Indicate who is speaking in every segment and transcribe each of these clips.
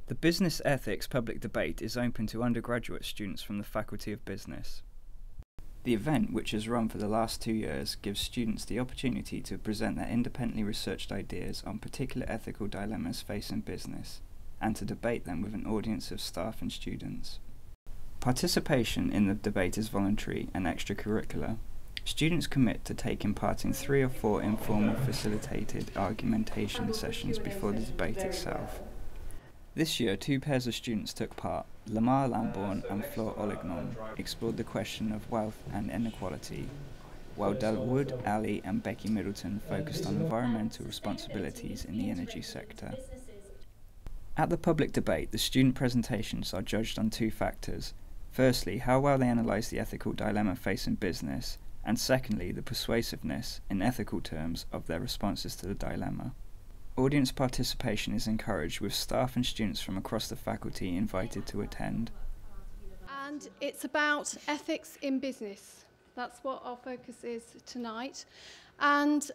Speaker 1: The Business Ethics public debate is open to undergraduate students from the Faculty of Business. The event, which has run for the last 2 years, gives students the opportunity to present their independently researched ideas on particular ethical dilemmas facing business, and to debate them with an audience of staff and students. Participation in the debate is voluntary and extracurricular. Students commit to taking part in 3 or 4 informal facilitated argumentation sessions before the debate itself. This year, 2 pairs of students took part. Lamar Lambourne and Flor Olignon explored the question of wealth and inequality, while Dawood Ali and Becky Middleton focused on environmental responsibilities in the energy sector. At the public debate, the student presentations are judged on 2 factors. Firstly, how well they analyse the ethical dilemma facing business, and secondly, the persuasiveness, in ethical terms, of their responses to the dilemma. Audience participation is encouraged, with staff and students from across the faculty invited to attend.
Speaker 2: And it's about ethics in business. That's what our focus is tonight. And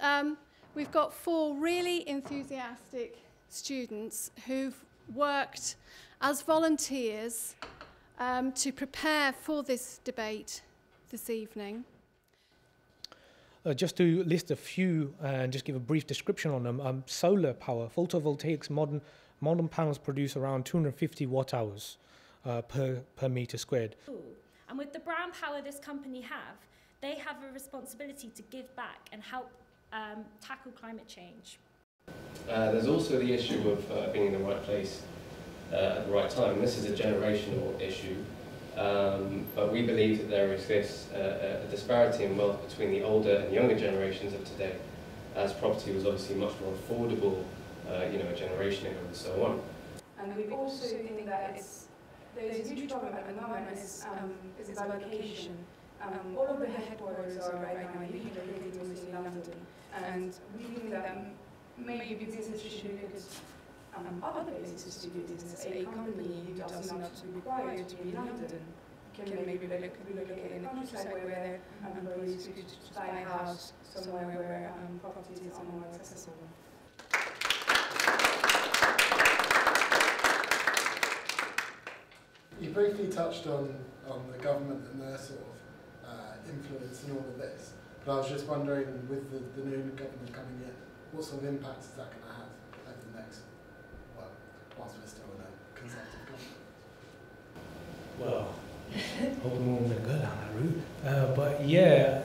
Speaker 2: we've got 4 really enthusiastic students who've worked as volunteers to prepare for this debate this evening.
Speaker 3: Just to list a few and just give a brief description on them. Solar power, photovoltaics, modern panels produce around 250 watt hours per metre squared.
Speaker 4: And with the brown power this company have, they have a responsibility to give back and help tackle climate change.
Speaker 5: There's also the issue of being in the right place at the right time. This is a generational issue. But we believe that there exists a disparity in wealth between the older and younger generations of today, as property was obviously much more affordable, a generation ago and so on.
Speaker 6: And we also think that there's a huge problem at the moment is about location. All of the headquarters are right now located mostly in London, and we think that maybe businesses should look at other places to do business. A company who does not require to be in London can maybe relocate in the countryside where their employees could buy a house somewhere where properties are more accessible.
Speaker 7: You briefly touched on the government and their sort of influence in all of this, but I was just wondering, with the new government coming in, what sort of impact is that going to have over the next, whilst we're still in a Conservative government?
Speaker 3: Well, hoping we're going to go down that route. But yeah,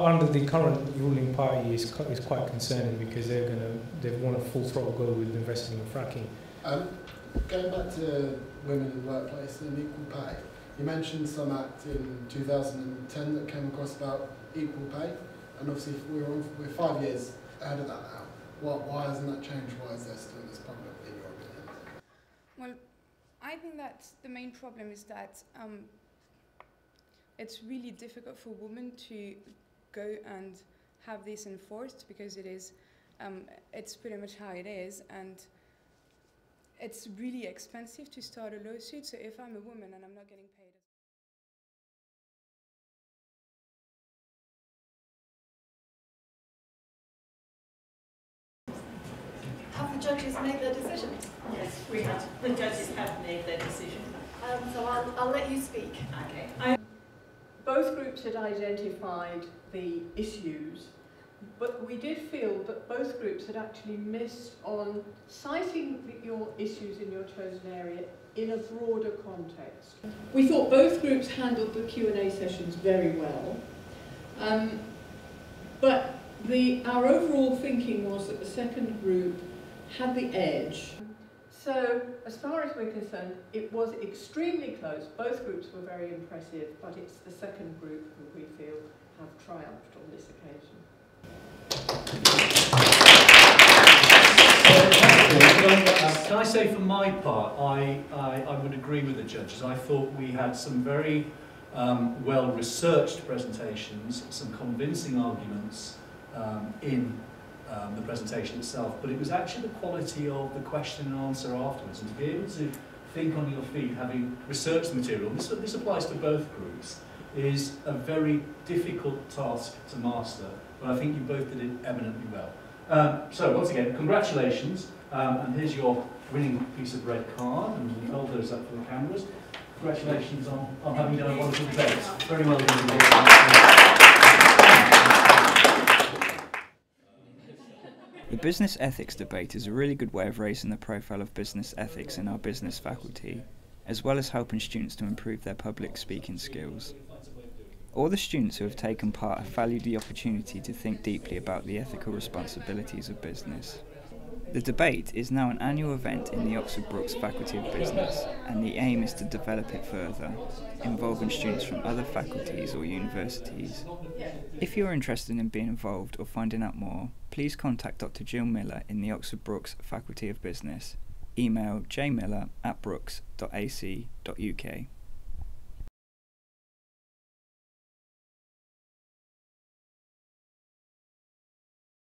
Speaker 3: under the current ruling party is quite concerning, because they want a full throttle go with investing in fracking.
Speaker 7: Going back to women in the workplace and equal pay, you mentioned some act in 2010 that came across about equal pay, and obviously we're 5 years ahead of that now. Why hasn't that changed? Why is there still this problem, in your opinion?
Speaker 6: Well, I think that the main problem is that it's really difficult for women to go and have this enforced, because it's pretty much how it is, and it's really expensive to start a lawsuit. So if I'm a woman and I'm not getting paid,
Speaker 2: Have the judges made their decision?
Speaker 8: Yes, we have. The judges have made their decision.
Speaker 2: So I'll let you speak.
Speaker 8: Okay.
Speaker 9: Both groups had identified the issues, but we did feel that both groups had actually missed on citing your issues in your chosen area in a broader context. We thought both groups handled the Q&A sessions very well, but our overall thinking was that the second group had the edge. So, as far as we're concerned, it was extremely close. Both groups were very impressive, but it's the second group who we feel have triumphed on this occasion.
Speaker 10: Can I say, for my part, I would agree with the judges. I thought we had some very well-researched presentations, some convincing arguments in the presentation itself, but it was actually the quality of the question and answer afterwards, and to be able to think on your feet, having researched the material, this applies to both groups, is a very difficult task to master, but I think you both did it eminently well. So once again, congratulations, and here's your winning piece of red card, and we'll hold those up for the cameras. Congratulations on having done a wonderful debate. Very well done.
Speaker 1: The business ethics debate is a really good way of raising the profile of business ethics in our business faculty, as well as helping students to improve their public speaking skills. All the students who have taken part have valued the opportunity to think deeply about the ethical responsibilities of business. The debate is now an annual event in the Oxford Brookes Faculty of Business, and the aim is to develop it further, involving students from other faculties or universities. If you are interested in being involved or finding out more, please contact Dr. Jill Miller in the Oxford Brookes Faculty of Business. Email jmiller@brookes.ac.uk.